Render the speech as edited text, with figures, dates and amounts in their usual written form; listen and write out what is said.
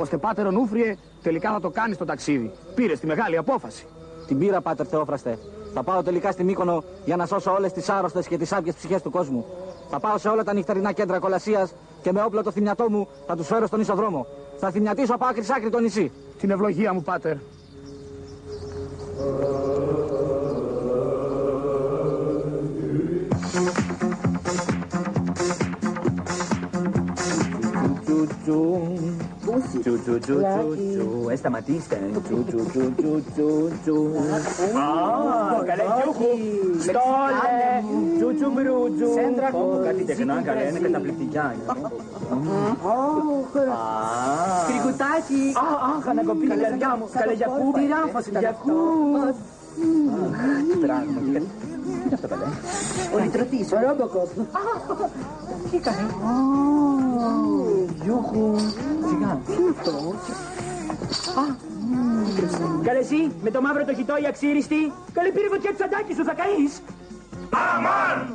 ώστε πάτερ Ονούφριε τελικά θα το κάνεις το ταξίδι. Πήρες τη μεγάλη απόφαση. Την πήρα, πάτερ Θεόφραστε. Θα πάω τελικά στη Μύκονο για να σώσω όλες τις άρρωστες και τις άπιες ψυχές του κόσμου. Θα πάω σε όλα τα νυχτερινά κέντρα κολασσίας και με όπλο το θυμιατό μου θα τους φέρω στον ισοδρόμο. Θα θυμιατήσω από άκρη σ' άκρη το νησί. Την ευλογία μου, πάτερ. Σταματήστε. Καλέ Γιούχου. Στόλε. Τσουτσουμπρούτζου. Κάτι τεχνά, καλέ, είναι καταπληκτικά. Κρικουτάκι. Αχ, ανακοπεί η καρδιά μου. Καλέ Γιακού. Τι ράφος ήταν αυτό. Τι πράγμα. Τι είναι αυτό, καλέ. Ο λυτρωτής, ο Ρόμποκοπ. Τι κάνει. Γιούχου. Σιγά. Τι είναι αυτό. Καλέ εσύ, με το μαύρο το χιτό η αξίριστη. Καλέ πήρε φωτιά του σαντάκι σου, θα καείς. Αμάν!